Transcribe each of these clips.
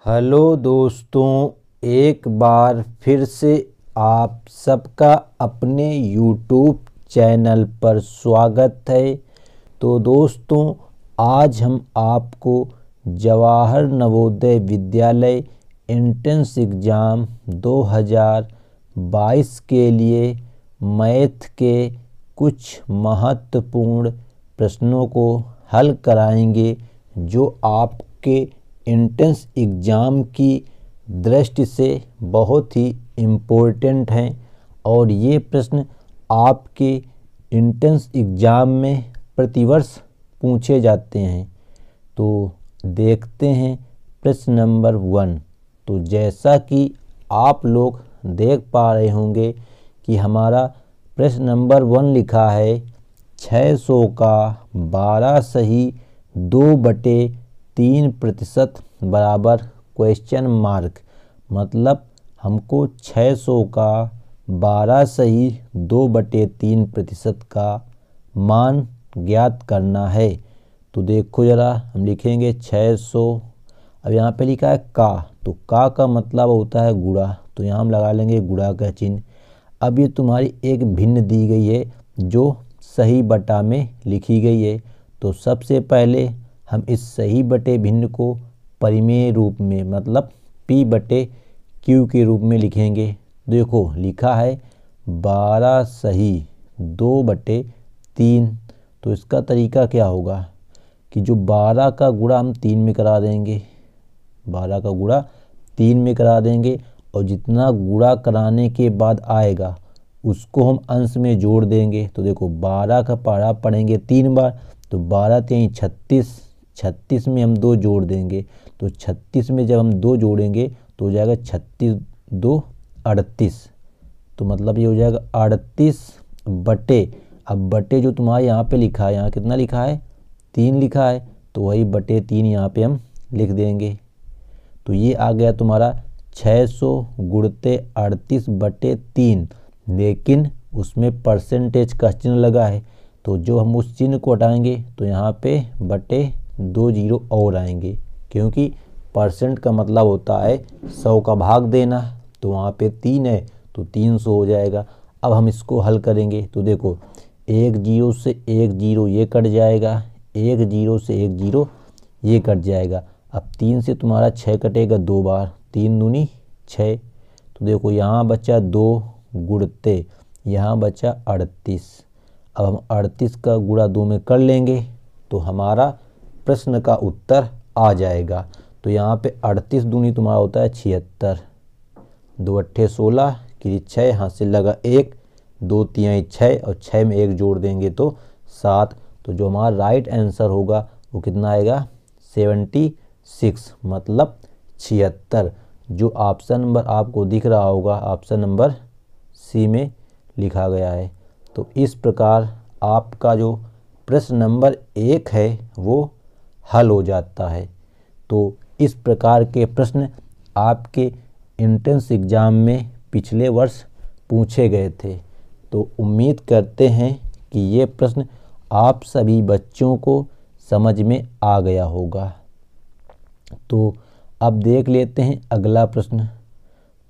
Hello दोस्तों, एक बार फिर से आप सबका अपने YouTube चैनल पर स्वागत है। तो दोस्तों, आज हम आपको जवाहर नवोदय विद्यालय एंट्रेंस एग्ज़ाम 2022 के लिए मैथ के कुछ महत्वपूर्ण प्रश्नों को हल कराएंगे, जो आपके एंट्रेंस एग्ज़ाम की दृष्टि से बहुत ही इम्पोर्टेंट हैं और ये प्रश्न आपके एंट्रेंस एग्ज़ाम में प्रतिवर्ष पूछे जाते हैं। तो देखते हैं प्रश्न नंबर 1। तो जैसा कि आप लोग देख पा रहे होंगे कि हमारा प्रश्न नंबर 1 लिखा है 600 का 12 सही 2/3% बराबर क्वेश्चन मार्क। मतलब हमको 600 का 12 सही 2/3% का मान ज्ञात करना है। तो देखो ज़रा, हम लिखेंगे 600। अब यहाँ पे लिखा है का, तो का मतलब होता है गुणा, तो यहाँ हम लगा लेंगे गुणा का चिन्ह। अब ये तुम्हारी एक भिन्न दी गई है जो सही बटा में लिखी गई है। तो सबसे पहले हम इस सही बटे भिन्न को परिमेय रूप में मतलब P/Q के रूप में लिखेंगे। देखो लिखा है 12 सही 2/3। तो इसका तरीका क्या होगा कि जो 12 का गुणा हम 3 में करा देंगे, 12 का गुणा 3 में करा देंगे और जितना गुणा कराने के बाद आएगा उसको हम अंश में जोड़ देंगे। तो देखो 12 का पढ़ा पढ़ेंगे 3 बार, तो 12 3 36, 36 में हम 2 जोड़ देंगे। तो 36 में जब हम 2 जोड़ेंगे तो हो जाएगा 36 2 38। तो मतलब ये हो जाएगा 38 बटे, अब बटे जो तुम्हारे यहाँ पे लिखा है, यहाँ कितना लिखा है 3 लिखा है, तो वही बटे 3 यहाँ पे हम लिख देंगे। तो ये आ गया तुम्हारा 600 गुणते 38/3, लेकिन उसमें परसेंटेज का चिन्ह लगा है। तो जो हम उस चिन्ह को हटाएंगे तो यहाँ पे बटे 2 जीरो और आएंगे, क्योंकि परसेंट का मतलब होता है 100 का भाग देना। तो वहाँ पे 3 है तो 300 हो जाएगा। अब हम इसको हल करेंगे तो देखो 1 जीरो से 1 जीरो ये कट जाएगा, 1 जीरो से 1 जीरो ये कट जाएगा। अब 3 से तुम्हारा 6 कटेगा 2 बार, 3 दूनी 6। तो देखो यहाँ बचा 2 गुणते यहाँ बचा 38। अब हम 38 का गुणा 2 में कर लेंगे तो हमारा प्रश्न का उत्तर आ जाएगा। तो यहाँ पे 38 दूनी तुम्हारा होता है 76, 2 अट्ठे 16 की 6 हाथ से लगा 1, 2 3 6 और 6 में 1 जोड़ देंगे तो 7। तो जो हमारा राइट आंसर होगा वो कितना आएगा 76, मतलब 76, जो ऑप्शन नंबर आपको दिख रहा होगा, ऑप्शन नंबर सी में लिखा गया है। तो इस प्रकार आपका जो प्रश्न नंबर 1 है वो हल हो जाता है। तो इस प्रकार के प्रश्न आपके एंट्रेंस एग्ज़ाम में पिछले वर्ष पूछे गए थे। तो उम्मीद करते हैं कि ये प्रश्न आप सभी बच्चों को समझ में आ गया होगा। तो अब देख लेते हैं अगला प्रश्न।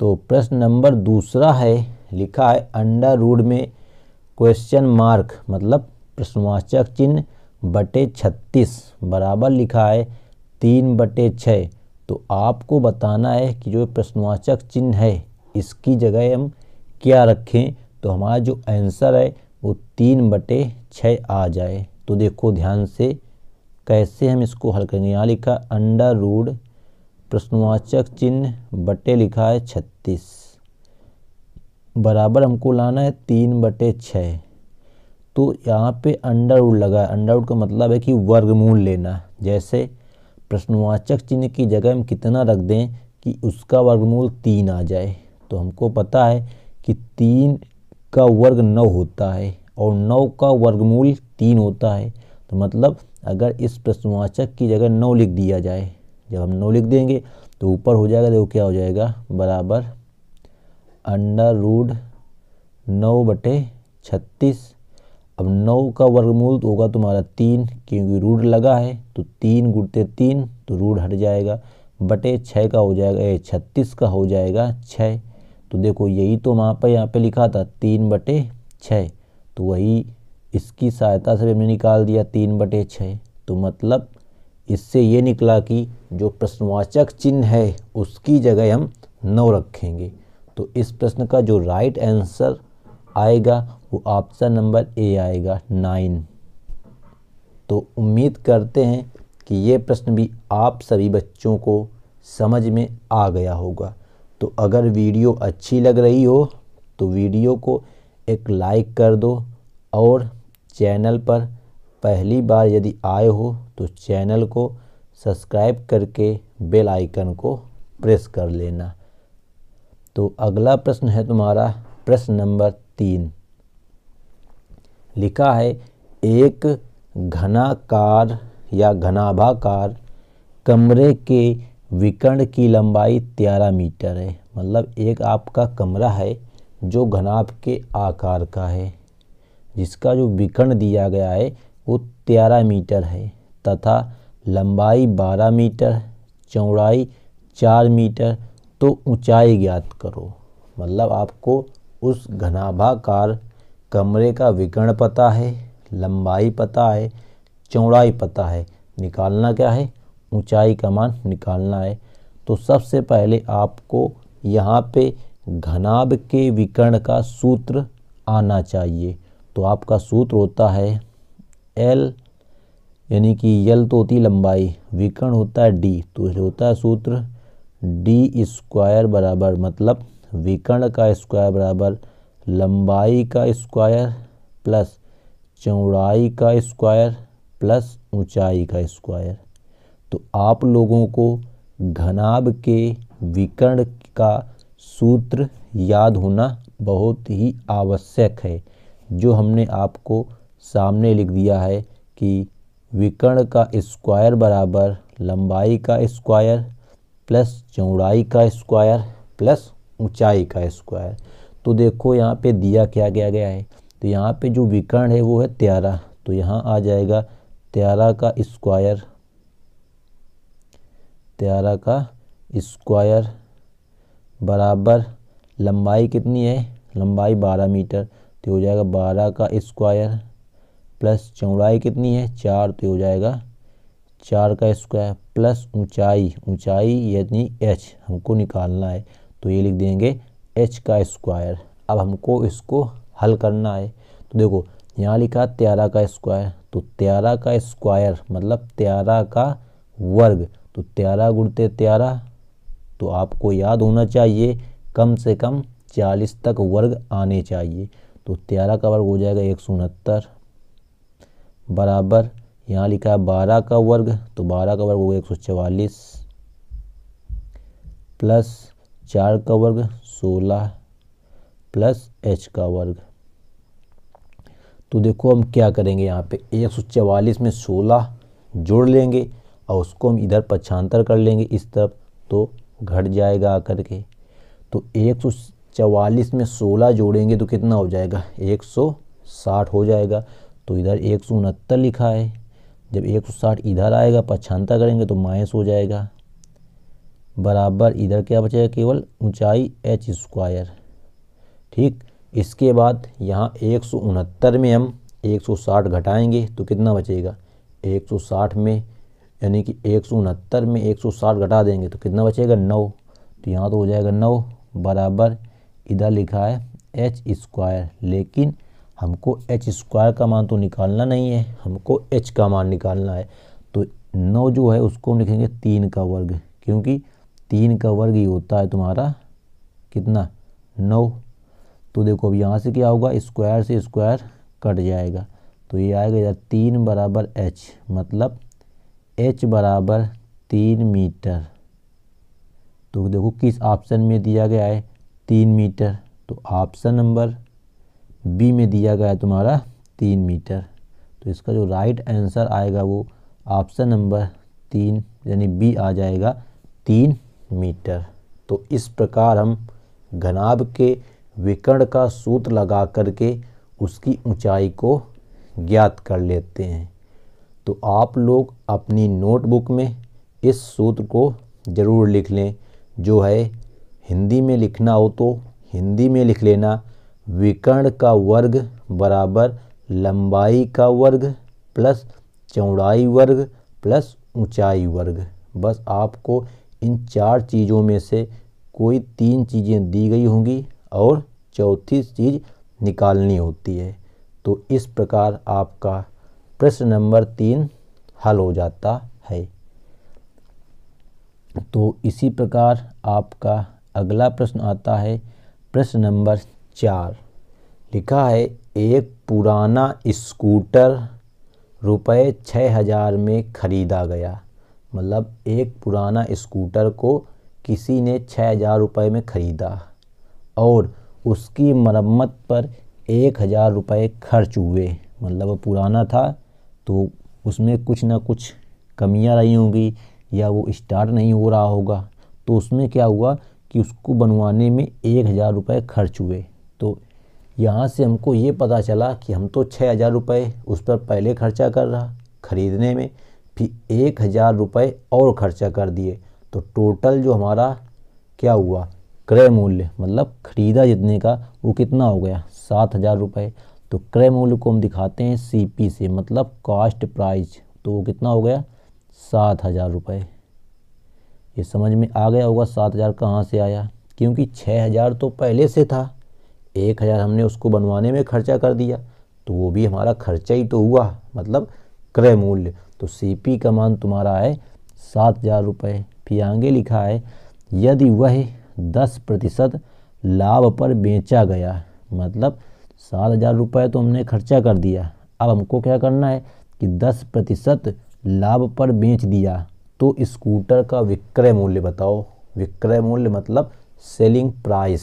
तो प्रश्न नंबर 2 है, लिखा है अंडर रूट में क्वेश्चन मार्क मतलब प्रश्नवाचक चिन्ह बटे 36 बराबर लिखा है 3/6। तो आपको बताना है कि जो प्रश्नवाचक चिन्ह है इसकी जगह हम क्या रखें तो हमारा जो आंसर है वो 3/6 आ जाए। तो देखो ध्यान से कैसे हम इसको हल करेंगे। यहाँ लिखा अंडर रूट प्रश्नवाचक चिन्ह बटे लिखा है 36 बराबर हमको लाना है 3/6। तो यहाँ पे अंडर रूट लगा है, अंडर रूट का मतलब है कि वर्गमूल लेना। जैसे प्रश्नवाचक चिन्ह की जगह हम कितना रख दें कि उसका वर्गमूल 3 आ जाए। तो हमको पता है कि 3 का वर्ग 9 होता है और 9 का वर्गमूल 3 होता है। तो मतलब अगर इस प्रश्नवाचक की जगह 9 लिख दिया जाए, जब हम 9 लिख देंगे तो ऊपर हो जाएगा, देखो क्या हो जाएगा बराबर अंडर रूट 9/36। अब 9 का वर्गमूल तो होगा तुम्हारा 3, क्योंकि रूट लगा है तो 3 गुणते 3 तो रूट हट जाएगा, बटे 6 का हो जाएगा 36 का हो जाएगा 6। तो देखो यही तो यहाँ पे लिखा था 3/6, तो वही इसकी सहायता से हमने निकाल दिया 3/6। तो मतलब इससे ये निकला कि जो प्रश्नवाचक चिन्ह है उसकी जगह हम 9 रखेंगे। तो इस प्रश्न का जो राइट आंसर आएगा वो ऑप्शन नंबर ए आएगा 9। तो उम्मीद करते हैं कि ये प्रश्न भी आप सभी बच्चों को समझ में आ गया होगा। तो अगर वीडियो अच्छी लग रही हो तो वीडियो को एक लाइक कर दो और चैनल पर पहली बार यदि आए हो तो चैनल को सब्सक्राइब करके बेल आइकन को प्रेस कर लेना। तो अगला प्रश्न है तुम्हारा प्रश्न नंबर 3। लिखा है एक घनाकार या घनाभाकार कमरे के विकर्ण की लंबाई 13 मीटर है। मतलब एक आपका कमरा है जो घनाभ के आकार का है, जिसका जो विकर्ण दिया गया है वो 13 मीटर है तथा लंबाई 12 मीटर, चौड़ाई 4 मीटर, तो ऊंचाई ज्ञात करो। मतलब आपको उस घनाभाकार कमरे का विकर्ण पता है, लंबाई पता है, चौड़ाई पता है, निकालना क्या है, ऊंचाई का मान निकालना है। तो सबसे पहले आपको यहाँ पे घनाभ के विकर्ण का सूत्र आना चाहिए। तो आपका सूत्र होता है एल, यानी कि यल तो होती लंबाई, विकर्ण होता है डी, तो होता है सूत्र d² बराबर, मतलब विकर्ण का स्क्वायर बराबर लंबाई का स्क्वायर प्लस चौड़ाई का स्क्वायर प्लस ऊंचाई का स्क्वायर। तो आप लोगों को घनाभ के विकर्ण का सूत्र याद होना बहुत ही आवश्यक है, जो हमने आपको सामने लिख दिया है कि विकर्ण का स्क्वायर बराबर लंबाई का स्क्वायर प्लस चौड़ाई का स्क्वायर प्लस ऊंचाई का स्क्वायर। तो देखो यहाँ पे दिया क्या गया है, तो यहाँ पे जो विकर्ण है वो है 13, तो यहाँ आ जाएगा 13 का स्क्वायर, 13 का स्क्वायर बराबर लंबाई कितनी है, लंबाई 12 मीटर, तो हो जाएगा 12 का स्क्वायर प्लस चौड़ाई कितनी है 4, तो हो जाएगा 4 का स्क्वायर प्लस ऊंचाई, ऊंचाई यानी h हमको निकालना है, तो ये लिख देंगे h का स्क्वायर। अब हमको इसको हल करना है। तो देखो यहाँ लिखा 13 का स्क्वायर, तो 13 का स्क्वायर मतलब 13 का वर्ग, तो 13 गुणित 13, तो आपको याद होना चाहिए कम से कम 40 तक वर्ग आने चाहिए। तो 13 का वर्ग हो जाएगा 169 बराबर यहाँ लिखा है 12 का वर्ग, तो 12 का वर्ग हो गया 144 प्लस 4 का वर्ग 16 प्लस h का वर्ग। तो देखो हम क्या करेंगे, यहाँ पे 144 में 16 जोड़ लेंगे और उसको हम इधर पक्षांतर कर लेंगे इस तरफ, तो घट जाएगा आकर के। तो 144 में 16 जोड़ेंगे तो कितना हो जाएगा 160 हो जाएगा। तो इधर 169 लिखा है, जब 160 इधर आएगा पक्षांतर करेंगे तो माइनस हो जाएगा बराबर इधर क्या बचेगा केवल ऊंचाई h स्क्वायर। ठीक, इसके बाद यहाँ 169 में हम 160 घटाएंगे तो कितना बचेगा 160 में, यानी कि 169 में 160 घटा देंगे तो कितना बचेगा 9, तो यहाँ तो हो जाएगा 9 बराबर इधर लिखा है h स्क्वायर। लेकिन हमको h स्क्वायर का मान तो निकालना नहीं है, हमको h का मान निकालना है। तो 9 जो है उसको हम लिखेंगे 3 का वर्ग, क्योंकि 3 का वर्ग ही होता है तुम्हारा कितना 9। तो देखो अब यहाँ से क्या होगा, स्क्वायर से स्क्वायर कट जाएगा, तो ये आएगा इधर 3 बराबर h, मतलब h बराबर 3 मीटर। तो देखो किस ऑप्शन में दिया गया है 3 मीटर, तो ऑप्शन नंबर बी में दिया गया है तुम्हारा 3 मीटर। तो इसका जो राइट आंसर आएगा वो ऑप्शन नंबर 3 यानी बी आ जाएगा 3 मीटर। तो इस प्रकार हम घनाभ के विकर्ण का सूत्र लगा करके उसकी ऊंचाई को ज्ञात कर लेते हैं। तो आप लोग अपनी नोटबुक में इस सूत्र को ज़रूर लिख लें। जो है हिंदी में लिखना हो तो हिंदी में लिख लेना, विकर्ण का वर्ग बराबर लंबाई का वर्ग प्लस चौड़ाई वर्ग प्लस ऊंचाई वर्ग। बस आपको इन 4 चीज़ों में से कोई 3 चीज़ें दी गई होंगी और चौथी चीज़ निकालनी होती है। तो इस प्रकार आपका प्रश्न नंबर 3 हल हो जाता है। तो इसी प्रकार आपका अगला प्रश्न आता है प्रश्न नंबर 4। लिखा है एक पुराना स्कूटर रुपये 6,000 में ख़रीदा गया। मतलब एक पुराना स्कूटर को किसी ने 6,000 रुपये में ख़रीदा और उसकी मरम्मत पर 1,000 रुपये खर्च हुए। मतलब वो पुराना था तो उसमें कुछ ना कुछ कमियां रही होंगी या वो स्टार्ट नहीं हो रहा होगा, तो उसमें क्या हुआ कि उसको बनवाने में 1,000 रुपये खर्च हुए। तो यहाँ से हमको ये पता चला कि हम तो 6,000 रुपये उस पर पहले खर्चा कर रहा ख़रीदने में, फिर 1,000 रुपये और खर्चा कर दिए, तो टोटल जो हमारा क्या हुआ क्रय मूल्य मतलब ख़रीदा जितने का वो कितना हो गया 7,000 रुपये। तो क्रय मूल्य को हम दिखाते हैं CP से, मतलब कॉस्ट प्राइस, तो वो कितना हो गया 7,000 रुपये। ये समझ में आ गया होगा 7,000 कहाँ से आया, क्योंकि 6,000 तो पहले से था, 1,000 हमने उसको बनवाने में खर्चा कर दिया, तो वो भी हमारा खर्चा ही तो हुआ, मतलब क्रय मूल्य। तो CP का मान तुम्हारा है 7,000 रुपये। फिर आगे लिखा है यदि वह 10% लाभ पर बेचा गया। मतलब 7,000 रुपये तो हमने खर्चा कर दिया, अब हमको क्या करना है कि 10% लाभ पर बेच दिया, तो स्कूटर का विक्रय मूल्य बताओ। विक्रय मूल्य मतलब सेलिंग प्राइस,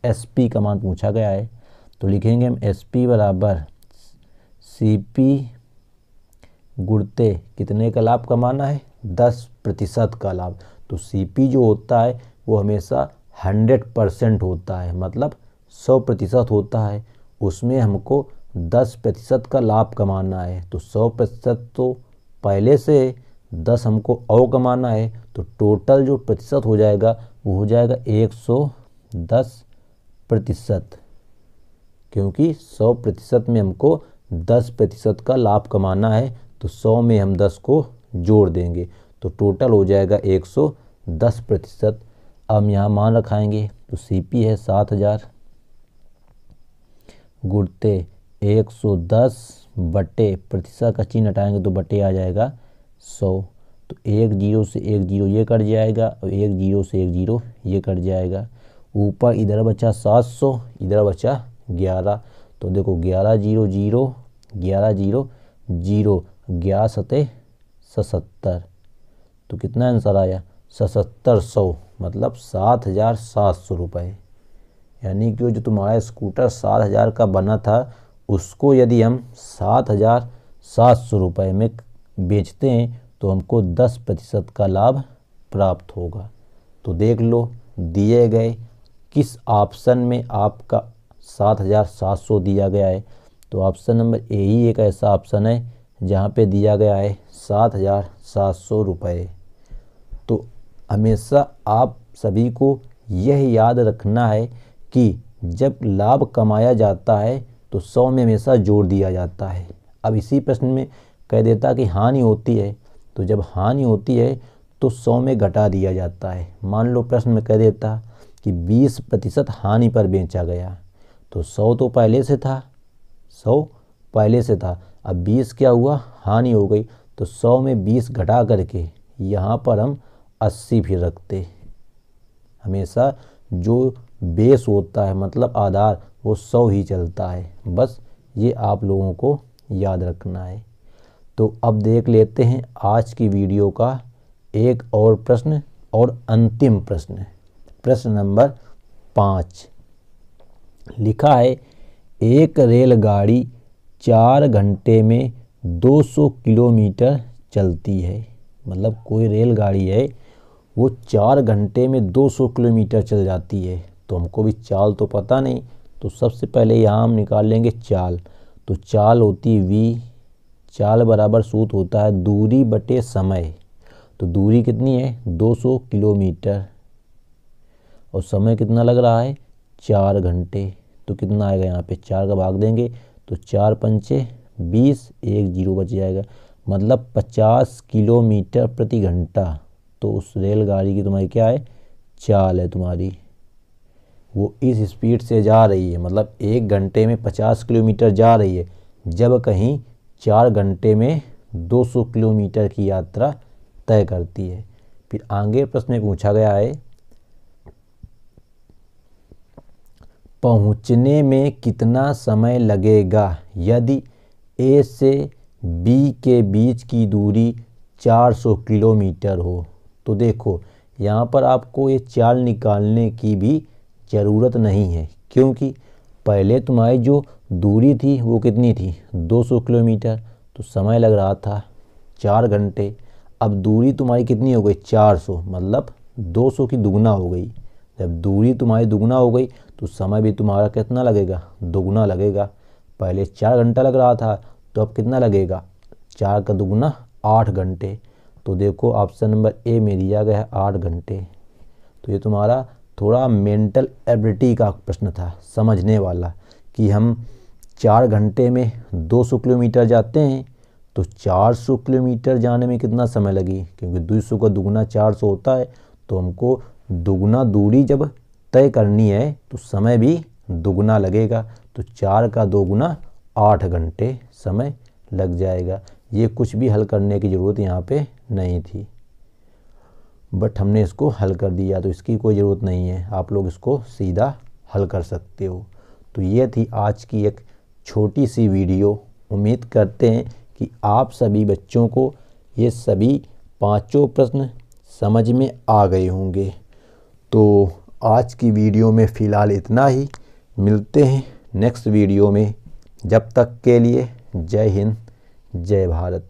SP का मान पूछा गया है। तो लिखेंगे हम SP बराबर CP गुणते कितने का लाभ कमाना है 10% का लाभ। तो CP जो होता है वो हमेशा 100% होता है, मतलब 100% होता है, उसमें हमको 10% का लाभ कमाना है। तो 100% तो पहले से 10 हमको और कमाना है, तो टोटल जो प्रतिशत हो जाएगा वो हो जाएगा 110%, क्योंकि 100% में हमको 10% का लाभ कमाना है, तो 100 में हम 10 को जोड़ देंगे, तो टोटल हो जाएगा 110%। अब यहाँ मान रखाएंगे, तो CP है 7,000 गुणते 110 बटे प्रतिशत का चिन्ह हटाएंगे तो बटे आ जाएगा 100। तो 1 0 से 1 0 ये कट जाएगा और 1 0 से 1 0 ये कट जाएगा। ऊपर इधर बचा 700, इधर बचा 11। तो देखो 11 0 0 11 0 0 11 सते 77। तो कितना आंसर आया 7700, मतलब 7,700 रुपये। यानी कि जो तुम्हारा स्कूटर 7,000 का बना था उसको यदि हम 7,700 रुपये में बेचते हैं तो हमको 10% का लाभ प्राप्त होगा। तो देख लो दिए गए किस ऑप्शन में आपका 7,700 दिया गया है। तो ऑप्शन नंबर ए ही एक ऐसा ऑप्शन है जहाँ पे दिया गया है 7,700 रुपये। तो हमेशा आप सभी को यह याद रखना है कि जब लाभ कमाया जाता है तो 100 में हमेशा जोड़ दिया जाता है। अब इसी प्रश्न में कह देता कि हानि होती है, तो जब हानि होती है तो 100 में घटा दिया जाता है। मान लो प्रश्न में कह देता कि 20% हानि पर बेचा गया, तो 100 तो पहले से था, 100 पहले से था, अब 20 क्या हुआ हानि हो गई, तो 100 में 20 घटा करके यहाँ पर हम 80 फिर रखते। हमेशा जो बेस होता है मतलब आधार वो 100 ही चलता है, बस ये आप लोगों को याद रखना है। तो अब देख लेते हैं आज की वीडियो का एक और प्रश्न और अंतिम प्रश्न। प्रश्न नंबर 5 लिखा है एक रेलगाड़ी 4 घंटे में 200 किलोमीटर चलती है। मतलब कोई रेलगाड़ी है वो 4 घंटे में 200 किलोमीटर चल जाती है। तो हमको भी चाल तो पता नहीं, तो सबसे पहले यहाँ हम निकाल लेंगे चाल। तो चाल होती है V, चाल बराबर सूत्र होता है दूरी बटे समय। तो दूरी कितनी है 200 किलोमीटर और समय कितना लग रहा है 4 घंटे। तो कितना आएगा यहाँ पे 4 का भाग देंगे तो 4 पंचे 20, 1 0 बच जाएगा, मतलब 50 किलोमीटर प्रति घंटा। तो उस रेलगाड़ी की तुम्हारी क्या है चाल है तुम्हारी, वो इस स्पीड से जा रही है, मतलब 1 घंटे में 50 किलोमीटर जा रही है, जब कहीं 4 घंटे में 200 किलोमीटर की यात्रा तय करती है। फिर आगे प्रश्न में पूछा गया है पहुंचने में कितना समय लगेगा यदि ए से बी के बीच की दूरी 400 किलोमीटर हो। तो देखो यहाँ पर आपको ये चाल निकालने की भी ज़रूरत नहीं है, क्योंकि पहले तुम्हारी जो दूरी थी वो कितनी थी 200 किलोमीटर, तो समय लग रहा था 4 घंटे। अब दूरी तुम्हारी कितनी हो गई 400, मतलब 200 की दुगना हो गई। जब दूरी तुम्हारी दुगना हो गई तो समय भी तुम्हारा कितना लगेगा दुगना लगेगा। पहले 4 घंटा लग रहा था, तो अब कितना लगेगा 4 का दुगना 8 घंटे। तो देखो ऑप्शन नंबर ए में दिया गया है 8 घंटे। तो ये तुम्हारा थोड़ा मेंटल एबिलिटी का प्रश्न था, समझने वाला, कि हम 4 घंटे में 200 किलोमीटर जाते हैं तो 400 किलोमीटर जाने में कितना समय लगी, क्योंकि 200 का दुगना 400 होता है, तो हमको दुगना दूरी जब तय करनी है तो समय भी दुगना लगेगा। तो 4 का 2 गुना 8 घंटे समय लग जाएगा। ये कुछ भी हल करने की ज़रूरत यहाँ पे नहीं थी, बट हमने इसको हल कर दिया, तो इसकी कोई ज़रूरत नहीं है, आप लोग इसको सीधा हल कर सकते हो। तो ये थी आज की एक छोटी सी वीडियो। उम्मीद करते हैं कि आप सभी बच्चों को ये सभी 5 प्रश्न समझ में आ गए होंगे। तो आज की वीडियो में फ़िलहाल इतना ही, मिलते हैं नेक्स्ट वीडियो में। जब तक के लिए जय हिंद, जय भारत।